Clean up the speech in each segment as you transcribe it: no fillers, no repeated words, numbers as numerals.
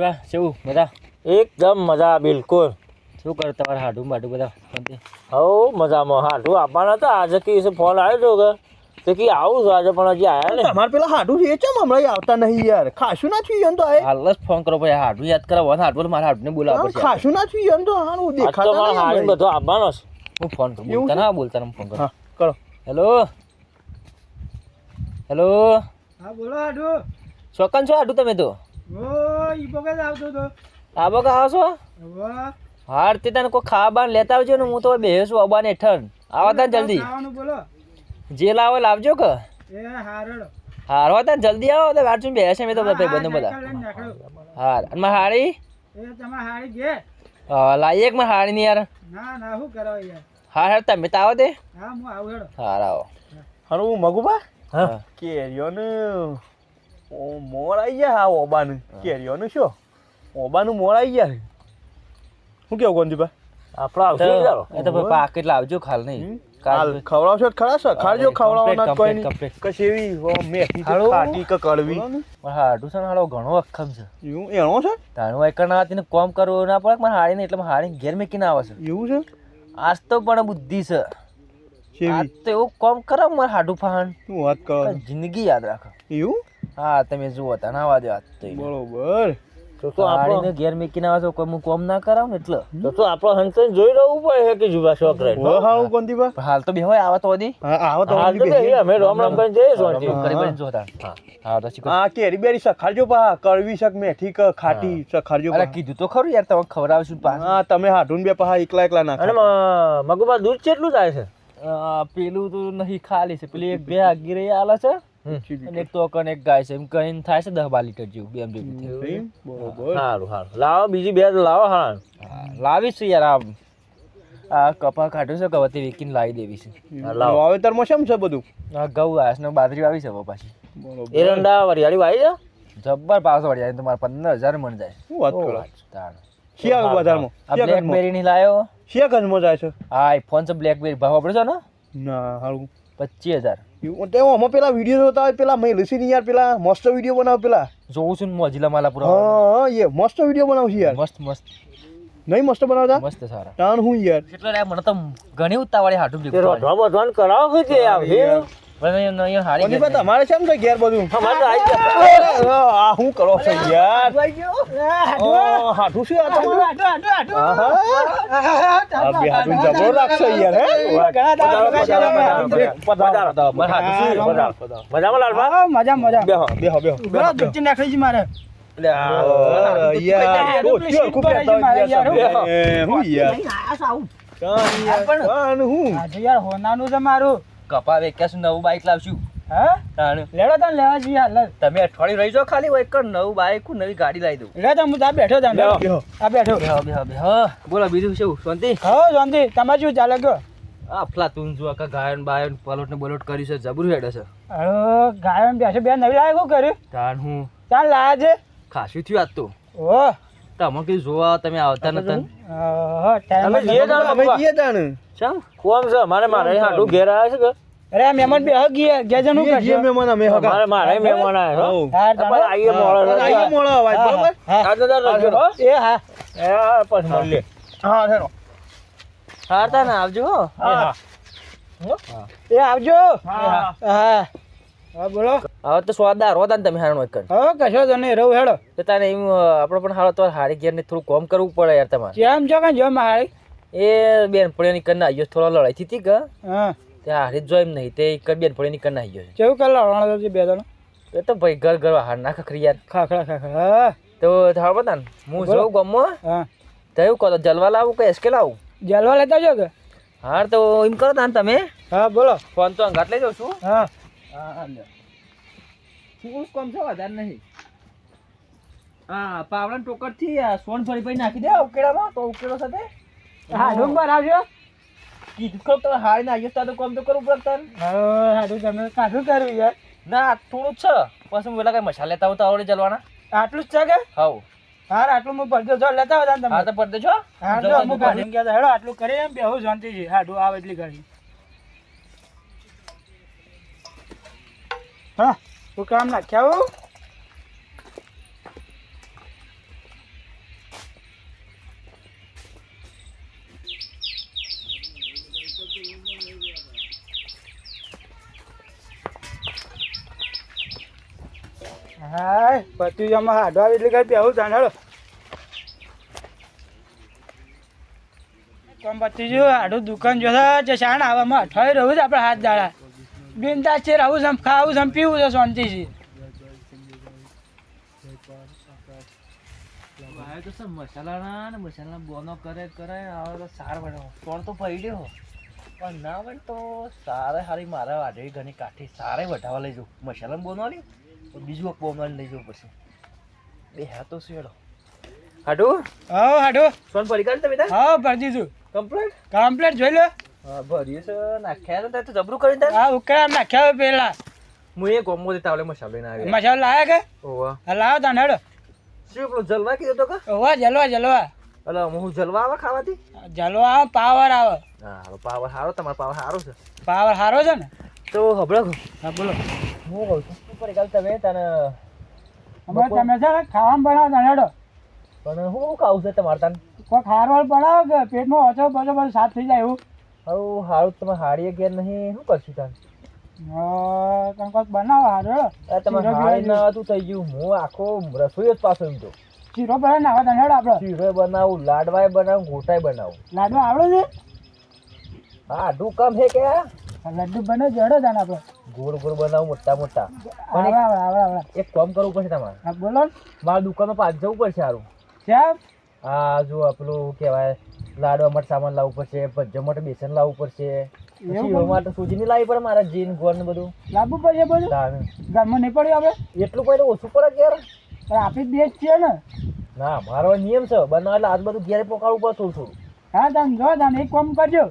બા કેવું મજા? એકદમ મજા બિલકુલ. શું કરે તમારે હાડું બાડું બધા શાંતિ? હવ મજામાં. હાડું આપવાના હતા આજે કે ફોન આવ્યો હતો કે કે આવું છું આજે પણ હજી આયા ને. તમારે પેલા હાડું છે ચમ હમણાં આવતા નહીં યાર? ખાશું ના છું એમ તો આ હાલ જ ફોન કરો ભાઈ, હાડું યાદ કરાવો. હાડું મારા હાડું ને બોલાવો પછી. ખાશું ના છું એમ તો હારું આજ તો દેખાતા મારે હાડી નહીં બધો આપવાનો છે. હું ફોન કરું, એવું બોલતા છે? ના બોલતા ફોન કરો. હા કરો. હેલો હેલો, હા બોલો હાડું. ચોકન છો હાડું તમે તો? ઓ ઈ બગે આવતો તો. આ બકા આવો છો? વાહ. હાર તે તને કોઈ ખાવા બાર લેતા આવજો ને, હું તો બેસું અબાને હેઠળ. આવો તા જલ્દી. ખાવાનું બોલો. જે લાવો લાવજો કે. એ હારડ. હારો તા જલ્દી આવો તો વાંચું બેસે મેં તો ભાઈ બંધ બધા. હાર અને મારી હાડી એ તમાર હારી ગે. લાવી એક મારી હાડી ની યાર. ના ના શું કરો યાર. હાર હાર તમે તો આવો તે. હા હું આવું હેડો. હાર આવો. હારું મગુબા હા કેરીઓનું મોર આવી ગયા. હા ઓબાનું કેરીઓનું શું ઓબાનું મોર આવી ગયા. શું કેવું ગોંધીબા? આપણે આવશે ચાલો. એ તો ભાઈ પાકેટ લાવજો ખાલ નહીં. કાલ ખવડાવશો તો ખરા સર ખાજો ખવડાવવાના કોઈ નહીં. complete. કશી એવી મેથી કે હારું. ખાટી કે કડવી મારા હાડું છે ને હાડો ઘણો અખમ છે. એવું એનો છે તાણું એક ના હતી ને કોમ કરવું ના પડે મારે હાડી ને એટલે હાડી ઘેર મેં કીને આવે છે. એવું છે આજ તો પણ બુદ્ધિ છે. આજ શેવી તો એવું કોમ કરો મારે હાડું ફાન તું વાત કરો જિંદગી યાદ રાખો. એવું હા તમે જુઓ તા ના વાદે વાત તો બરોબર તો આપણો હાડીને ઘેર મેં કીને આવે છે કોઈ હું કોમ ના કરાવ ને એટલે તો આપણો હંસન જોઈ રહેવું પડે કે જુવા શોખ રહે. હો હારું ગોંધીબા પણ હાલ તો બે હોય આવા તો દી હા આવો તો હાલ તો બેહીએ, અમે રોમ રોમ કરીને જઈએ શાંતિ. કરી બની જોતા. હા તો શીખો. હા કેરી બેરી સખાડજો પા કડવી શક મેથી કે ખાટી સખાડજો અરે પા. કીધું તો ખરું યાર તમે ખવડાવશું પાછું. હા તમે હાડું બે પા એકલા એકલા અને નાખો. મગુબા દૂધ કેટલું થાય છે? પેલું તો નહીં ખાલી છે, પેલી એક બે આગી રહી આલે છે અને એક તો કન એક ગાય છે, એમ કહીને થાય છે 10-12 લીટર જેવું બે ભેગું. બરોબર સારું સારું લાવો બીજી બે લાવો. હા લાવીશું યાર. આ કપા કાઢ્યું છે ગવતી વેકીને લાવી દેવી છે. લાવો. વાવેતરમાં શેમ છે બધું? આ ઘઉં આસ ને બાજરી આવી છે હવે પાછી. બરોબર એરંડા વરિયાળી વાવી છે. જબ્બર પાસ વળી જાય તમારે 15,000 મણ જાય. શું વાત કરો? તાણ શિયા બજારમાં આ બ્લેકબેરી ની લાયો. શિયા ગંજમાં જાય છે? આ આઈફોન છે બ્લેકબેરી ભાવ આપણે છે ને ના હારું 25,000. એવું તે આમાં પેલા વિડીયો જોતા હોય પેલા મેલસી ની યાર પેલા મસ્ત વિડીયો બનાવ પેલા. જોઉં છું ને મોજીલા માલાપુરા. હા એ મસ્ત વિડીયો બનાવશે યાર. મસ્ત મસ્ત નહીં મસ્ત બનાવતા મસ્ત સારા. તાણ હું યાર એટલે રે મને તો ઘણી ઉતાવળી હાટું તે ભેગું રોધવા બોધવાનું કરાવો કે જે આવશે. પણ અહીંયા હારી કોની પાસે તમારે શેમ છે ઘેર બધું? અમારે તો આઈ ગયા. આ હું કરો છો યાર? હાઠું શું આ તમારે? આ બે હાથું જબરો રાખશો યાર હે? મજામાં લાલભા? મજા મજા. બેહો બેહો બેહો બરાબર દૂધ નાખી છે મારે. યાર ખૂબ બેહો. હું યાર કાન હું આજે યાર હોનાનું છે મારું. કપા વેક્યાશું નવું બાઈક લાવશું. હા તાણ લેડો તને લેવા જઈએ હાલ જ. તમે અઠવાડિયું રહી જાઓ ખાલી એક નવું બાઈક નવી ગાડી લાવી દઉં. લે તો હું આ બેઠો તને બેહો. આ બેઠો. બેહો બેહો બેહો. બોલો બીજું શું શાંતિ? હા શાંતિ. તમારે શું ચાલે ગયો? આફલા તું જો આખા ગાયન બાયન પલોટ ને બલોટ કરી છે જબરું હેડે છે. અરે ગાયન બેસે બે નવી લાવે શું કર્યું? તાણ હું ચાલ લાયા છે. ખાસું થયું આજ તો. ઓ તમે કીધું જોવા તમે આવતા નતા. અમે જઈએ તાણ અમે મગુબા. જઈએ તાણ ચમ કોમ છે મારે હાડું ઘેર આવ્યા છે કે અરે આ મહેમાન બે ગયા ગેજન હું જે કરશે? મહેમાન અમે હગા મારે મહેમાન આવ્યા હઉ. છે. હા પણ આઈએ મોડો આઈએ મોળો અવાજ બરોબર આ તો તાર રાખજો હો. એ હા એ પછી મળીએ. હા હેરો હારતા ને આવજો હો. એ આવજો. હા. હા હા બોલો. હવે તો સ્વાદાર હોતા ને તમે હારણ કર. હવે કશો તો નહીં રહું હેડો. તો તારે એમ આપણે પણ હારો તો હારી ઘેર ને થોડું કોમ કરવું પડે યાર તમારે. કેમ છો કે જો મારી? એ બેન પડ્યાની કરના આવ્યો થોડો લડાઈ થી હતી કે હા ત્યાં હારી જ જો એમ નહીં તે એક બેન પડ્યાની કરના આવ્યો છે. કેવું કર લાવવાનો છે બે જણો? એ તો ભાઈ ઘર ઘર હાર ના ખખરી યાર. ખાખરા ખાખરા હા તો થાવ બતા ને હું બોલો. જોઉં ગમો હા તો એવું કહો તો જલવા લાવું કે એસકે લાવું? જલવા લેતા જો કે? હાર તો એમ કરો તાન તમે હા બોલો. ફોન તો અંગાટ લઈ જાઉં છું. હા હા લ્યો. શું કોમ છે વધારે નહીં. હા પાવડા ટોકર થી સોન ફરી ભાઈ નાખી દે ઉકેડામાં તો ઉકેડો સાથે. હા ડુંબર આવજો. કીધું ખરો તમે હારી ના આવ્યો તો કોમ તો કરવું પડે તાન. હા હાડું તમે કાઢું કરવું યાર. ના થોડું જ છે પછી હું પેલા કઈ મસાલા લેતા હોતા આવડે જલવાના. આટલું જ છે કે? હાઉ હાર આટલું હું પડજો જો લેતા હતા તમે. હા તો પડદે છો. હા જો અમુક કાઢીને ગયા હતા. હેડો આટલું કરી એમ બેહું શાંતિ છે. હાડું આવે એટલી કરી. હા હું કામ નાખ્યા હું. હાય ભત્રીજામાં હાડો આવે એટલે કઈ બેહું જાણ હેડો કોમ ભત્રીજો હાડું દુકાન જોતા જે શાણ આવામાં અઠવાડિયે રહું જ આપણે હાથ દાડા બિનદાસ છે રહું છે ખાવું છે પીવું છે શાંતિથી તો સર મસાલાના ને મસાલા બોનો કરે હવે તો સાર બનાવો તોડ તો પડ્યો પણ ના હોય તો સારે હારી મારા વાડે ઘણી કાઠી સારે વઢાવા લઈ જાઉં મસાલા બોનવાની બીજું એક બોનવાની લઈ જાઉં પછી બે હા તો શેડો હાડું હા હાડો સોન પડી ગયા તમે હા ભરી દીધું કમ્પ્લીટ કમ્પ્લીટ જોઈ લો હા ભર્યું છે નાખ્યા તો જબરું કરી દે હા ઉકેલા નાખ્યા હોય પેલા હું એ ગોમો દેતા આવલે મસાલો લઈને આવ્યો મસાલો લાયા કે ઓવા હા લાવો તાને હેડો શું પેલું જલવા કીધું તો કે ઓવા જલવા જલવા અલા હું જલવા આવે ખાવાથી જલવા આવે પાવર આવે હા પાવર સારો તમારો પાવર સારો છે પાવર સારો છે ને તો હબળો હા બોલો હું કહું છું શું પડી ગયા તમે તને અમે તમે છે ને ખાવાનું બનાવો તાને હેડો પણ હું ખાવું છે તમારે તને કોઈ ખારવાળ બનાવો કે પેટમાં ઓછો બધો બધું સાફ થઈ જાય એવું હવે હારું તમે હાડીએ ઘેર નહીં શું કરશું તને તમે કોઈક બનાવો હારો આ તમે હાડી ના હતું થઈ ગયું હું આખો રસોઈ જ પાછો એમ તો શીરો બનાવીને આવે તાને હેડો આપણે શીરો બનાવું લાડવાય બનાવું ગોટાય બનાવું લાડુ આવડે છે હા આટલું કામ છે કે લડ્ડુ બને જડો તાને આપણે ગોળ ગોળ બનાવું મોટા મોટા આવડે આવડે આવડે આવડે એક કામ કરવું પડશે તમારે હા બોલો ને મારા દુકાનમાં પાછ જવું પડશે સારું સાહેબ આ જો પેલું કહેવાય લાડવા માટે સામાન લાવવું પડશે ભજ્જા માટે બેસન લાવવું પડશે શીરો માટે સૂજીની લાવવી પડે મારા જીન ગોળ ને બધું લાવવું પડશે બધું તાને ઘરમાં નહીં પડ્યું આપણે એટલું પડે ઓછું પડે ઘેર પણ આપી જ દે જ છીએ ને ના મારો નિયમ છે બનાવે એટલે આજ બધું ઘેરે પકાવવું પડે થોડું થોડું હા તમે જો તાને એક કામ કરજો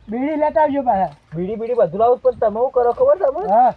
બીડી લેતા આવજો પાછા બીડી બીડી બધું લાવું પણ તમે શું કરો ખબર તમે હા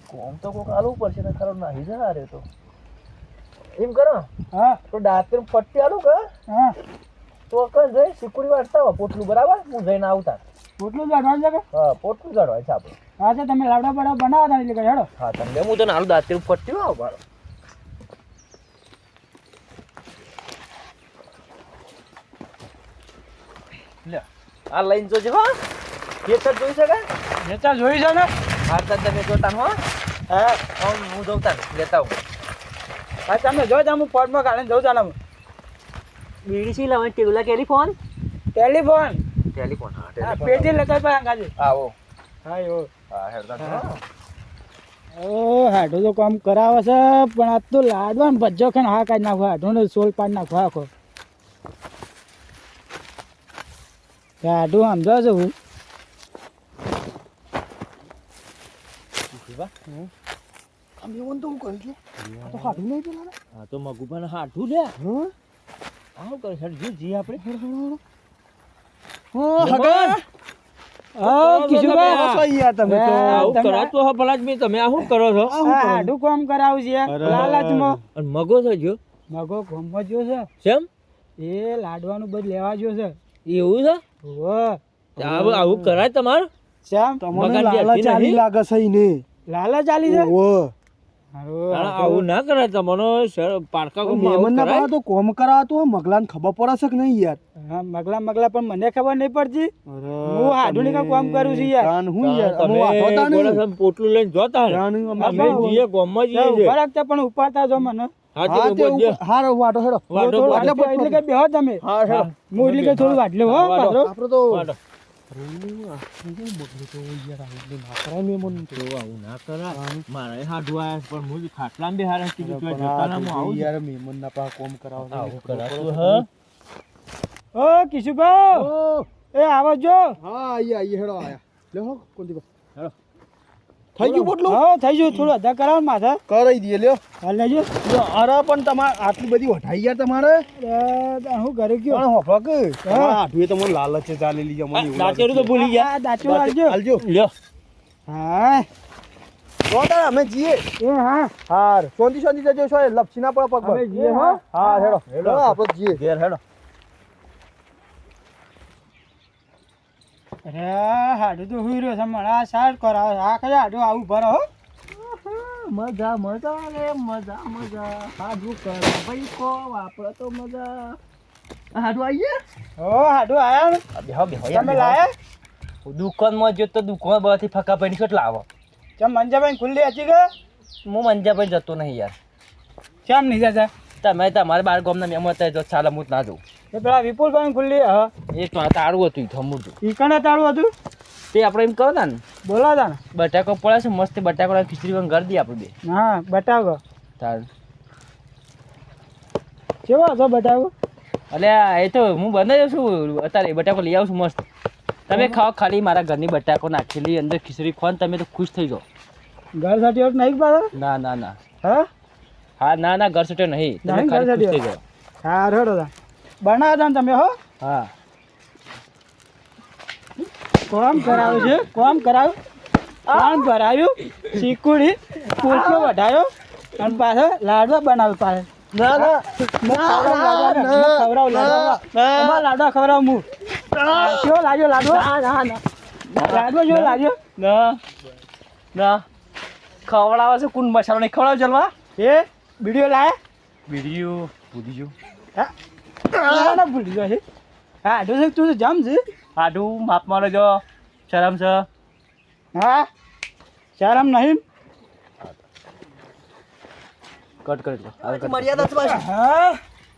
કોમ તો કોક આલવું પડશે ને ખરો નાહી જવા રે તો એમ કરો હા તો દાંત ફટ્ટી આલું કે હા તો કઈ જઈ સિકુડી વાળતા હોય પોટલું બરાબર હું જઈને આવતા પોટલું જાણવાનું છે કે હા પોટલું જડવાય છે આપણે હા તો તમે લાવડા બડા બનાવો તાને એટલે હેડો હા તમને હું તને આલુ દાંત ફટ્ટી આવ મારો લે આ લઈને જોજો હો ખેતર જોઈ શકે નેતા જોઈ છે ને હારતા તમે જોતા હો હા હું જોતા લેતા હું હા તમે જો હું ફોનમાં કાઢીને જઉં તાને બીડી સી લાવવાની ટેબલા ટેલિફોન ટેલિફોન ટેલિફોન હા હા ટેલિફોન પેટી લેતા પાછા ગાજી આવો હા એવો હા હેડતા ઓ હાડો તો કામ કરાવે છે પણ આ તો લાડવા ને ભજ્જો ખાને હા કાઢી નાખો હાડો ને સોલ પાડી નાખો આખો હાડું સમજો છો હું હા તો મગુબાને હાઠું લે આવું કરે છે જો જી આપણે આવું કરાતો હો ભલા જ મેં તમે આ શું કરો છો હાડું કામ કરાવું છે લાલચમાં અને મગો છે જો મગો ગમવા જો છે કેમ એ લાડવાનું બધું લેવા જો છે એવું છે આવું કરાય તમારે શ્યામ લાલચ આલી લાગે છે ઈને લાલચ આલી છે આવું ના કરાય તમને પારકા મેમન ના પાડો તો કોમ કરાવતો મગલાને ખબર પડે છે કે નહીં યાર હા મગલા પણ મને ખબર નહીં પડતી હું હાડું ની કામ કરું છું યાર કાન હું યાર અમે વાટોતા ને પોટલું લઈને જોતા કાન અમે જીએ ગોમમાં જીએ છે બરાબર છે પણ ઉપાડતા જો મને હા હા તે તે હારો વાટો હેડો વાટો એટલે કે બેહો તમે હા હેડો હું એટલે કે થોડું વાટલે હો પાછો આપણે તો વાટો. મેમન તો આવું ના કરાય મારે હાડું આયા છે, પણ હું ખાટલામાં બે હારે કીધું તો જતા ના હું આવું યાર મેમન ના પા કોમ કરાવતો આવું કરાતું હા ઓ કિશુભા એ આવો જો હા આઈએ હેડો આયા લે હો કોંતી હેડો થઈ ગયું પોટલું હા થઈ ગયું થોડું અધા કરાવો ને માથા કરાઈ દઈએ લ્યો હાલ લેજો અરે પણ તમારે આટલી બધી વઢાઈ યાર તમારે હું ઘરે ગયો પણ હોફા કે આઠુએ તમને લાલચ ચાલેલી છે મને એવું લાગે દાંતેરું તો ભૂલી ગયા આ દાંતો આલજો હાલજો લ્યો હા તો તાર અમે જીએ એ હા હાર સોંધી સોંધી જજો છો લપસી ના પડે પગ અમે જીએ હો હા હેડો હેડો આપણે જીએ ઘેર હેડો અરે હાડું તો હુઈ રહ્યો છે મને આ સાર કરાવે આ કયા હાડું આવું ભરો હો મજા મજા રે મજા મજા હાડું કર ભાઈ કો વાપરો તો મજા હાડું આઈએ ઓ હાડું આયા ને? બેહો બેહો તમે લાયા દુકાનમાં જો તો દુકાન બહારથી ફકા પડી છે લાવો ચમ મંજાભાઈ ખુલ્લી હતી કે હું મંજાભાઈ જતો નહીં યાર. કેમ નહીં જતા? તમે તમારે બાર ગામના મહેમાન હતા જો ચાલ હું જ ના જઉં. એ પેલા વિપુલભાઈ ખુલ્લી હા એ તો તારું હતું થમું હતું ઈ કણે તાળું હતું તે આપણે એમ કહો ને બોલાતા ને બટાકો પડે છે મસ્ત બટાકો ખીચડી પણ કરી દઈએ આપણે બે હા બટાકો તાર કેવો હતો બટાકો? એટલે એ તો હું બનાવી છું અત્યારે બટાકો લઈ આવું છું મસ્ત. તમે ખાઓ ખાલી મારા ઘરની બટાકો નાખેલી અંદર ખીચડી ખો ને તમે તો ખુશ થઈ જાઓ. ઘર સાથે નહીં પાછો? ના ના ના હા હા ના ના ઘર સટે નહીં તમે નહીં, ખાલી ઘર ખુશ સટે. થઈ જાઓ. હા રેડો બનાવતા ને તમે હો હા કોમ કરાવ્યું છે કોમ કરાવ્યું કામ કરાવ્યું શીકુડી પૂછો વઢાયો અને પાછો લાડવા બનાવ્યું પાછો ના ના ખવડાવ લાડવા ખવડાવ હું કેવો લાગ્યો લાડવો? લાડવો કેવો લાગ્યો? ના ના ખવડાવે છે કોણ મસાલો નહીં ખવડાવ જલવા એ વિડીયો લાયા? બીડીયું ભૂલી ગયું હા ના ભૂલી ગયો છે. હા આટલું છે તું જમ છે. આડું માપ મારો જો શરમ છે હા શરમ નહીં. કટ કરી દો હવે કટ. મર્યાદા હા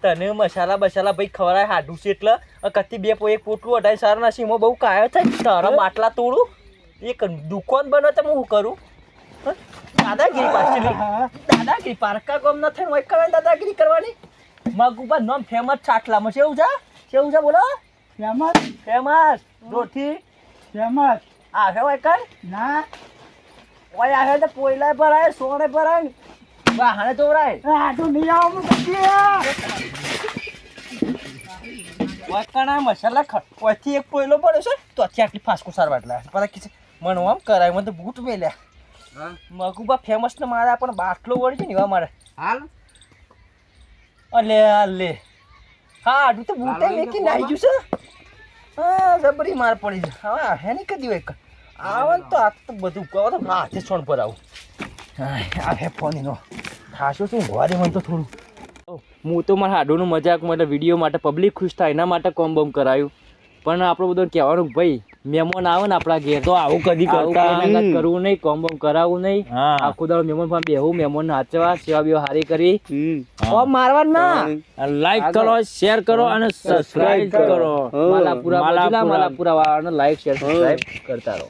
તને મસાલા બસાલા ભાઈ ખવડાય હાડું છે એટલે કતી બે એક પોટલું અઢાઈ સારા નાસી એમાં બહુ કાયો થાય તારા માટલા તોડું એક દુકાન બનો તો હું શું કરું હં? દાદાગીરી પાછી હા દાદાગીરી પારકા ગામ ન થાય હોય કરાય દાદાગીરી કરવાની મગુબા નામ ફેમસ છાટલામાં કેવું છે બોલો ફેમસ ફેમસ રોટી ફેમસ આવે હોય કર ના ઓય આવે તો પોયલા ભરાય સોને ભરાય વાહણે તોરાય આટલું નહીં આવું વાકણા મસાલા ખટવાથી એક પોયલો પડ્યો છે તો અત્યારે આટલી ફાસ્કો સાર વાટલા પર કે મને આમ કરાય મને તો બૂટ મેલ્યા મગુબા ફેમસ ને મારા પણ બાટલો વળી છે ને એવા મારે હાલ અલે હા આડું તો બૂટે મેકી નાઈ ગયું છે હા જબરી માર પડી છે હા હે નહીં કદી એક આવે ને તો આ તો બધું કહો તો હાથે છોડ પર આવું હા આ ફોન એનો ખાસો શું હોવા દે મને તો થોડું હું તો મારા હાડોનું મજાક માટે વિડીયો માટે પબ્લિક ખુશ થાય એના માટે કોમ બોમ કરાયું પણ આપણું બધું કહેવાનું ભાઈ મહેમાન આવે ને આપણા ઘેર તો આવું કદી કરતા કરવું નહીં કોમ બોમ કરાવવું નહીં આખું દાડો મહેમાન પાસે બેહવું મહેમાન નાચવા સેવા બેવા હારી કરી કોમ મારવા ના લાઈક કરો શેર કરો અને સબસ્ક્રાઇબ કરો માલાપુરા વાળાને લાઈક શેર સબસ્ક્રાઇબ કરતા રહો.